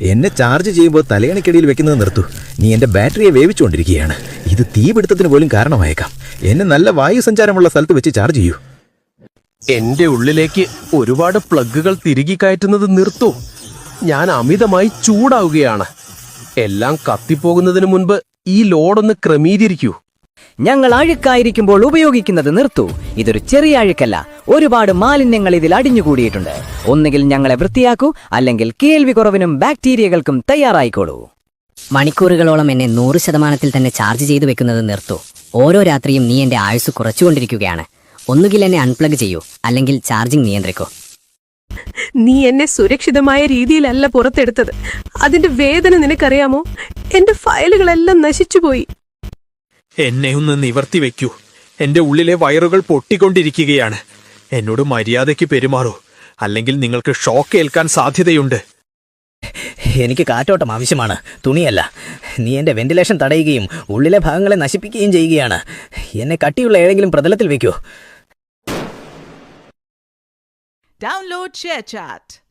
എന്നെ ചാർജ് ചെയ്യുമ്പോൾ തലയണിക്കടിയിൽ വെക്കുന്നത് നിർത്തൂ. നീ എൻ്റെ ബാറ്ററിയെ വേവിച്ചുകൊണ്ടിരിക്കുകയാണ്. ഇത് തീപിടുത്തത്തിന് പോലും കാരണമായേക്കാം. എന്നെ നല്ല വായു സഞ്ചാരമുള്ള സ്ഥലത്ത് വെച്ച് ചാർജ് ചെയ്യൂ. എന്റെ ഉള്ളിലേക്ക് ഒരുപാട് പ്ലഗുകൾ തിരികെ കയറ്റുന്നത് നിർത്തൂ. ഞാൻ അമിതമായി ചൂടാവുകയാണ്. എല്ലാം കത്തിപ്പോകുന്നതിന് മുൻപ് ഈ ലോഡൊന്ന് ക്രമീകരിക്കൂ. ഞങ്ങൾ അഴുക്കായിരിക്കുമ്പോൾ ഉപയോഗിക്കുന്നത് നിർത്തൂ. ഇതൊരു ചെറിയ അഴുക്കല്ല, ഒരുപാട് മാലിന്യങ്ങൾ ഇതിൽ അടിഞ്ഞുകൂടിയിട്ടുണ്ട്. ഒന്നുകിൽ ഞങ്ങളെ വൃത്തിയാക്കൂ, അല്ലെങ്കിൽ കേൾവി കുറവിനും ബാക്ടീരിയകൾക്കും തയ്യാറായിക്കോളൂ. മണിക്കൂറുകളോളം എന്നെ 100% തന്നെ ചാർജ് ചെയ്തു വെക്കുന്നത് നിർത്തൂ. ഓരോ രാത്രിയും നീ എന്റെ ആയുസ് കുറച്ചുകൊണ്ടിരിക്കുകയാണ്. ഒന്നുകിൽ എന്നെ അൺപ്ലഗ് ചെയ്യൂ, അല്ലെങ്കിൽ ചാർജിംഗ് നിയന്ത്രിക്കൂ. നീ എന്നെ സുരക്ഷിതമായ രീതിയിലല്ല പുറത്തെടുത്തത്. അതിന്റെ വേദന നിനക്കറിയാമോ? എന്റെ ഫയലുകളെല്ലാം നശിച്ചുപോയി. എന്നെ ഒന്ന് നിവർത്തി വെക്കൂ. എന്റെ ഉള്ളിലെ വയറുകൾ പൊട്ടിക്കൊണ്ടിരിക്കുകയാണ്. എന്നോട് മര്യാദയ്ക്ക് പെരുമാറൂ, അല്ലെങ്കിൽ നിങ്ങൾക്ക് ഷോക്ക് ഏൽക്കാൻ സാധ്യതയുണ്ട്. എനിക്ക് കാറ്റോട്ടം ആവശ്യമാണ്, തുണിയല്ല. നീ എന്റെ വെന്റിലേഷൻ തടയുകയും ഉള്ളിലെ ഭാഗങ്ങളെ നശിപ്പിക്കുകയും ചെയ്യുകയാണ്. എന്നെ കട്ടിയുള്ള ഏതെങ്കിലും പ്രതലത്തിൽ വെക്കൂ. Download ShareChat.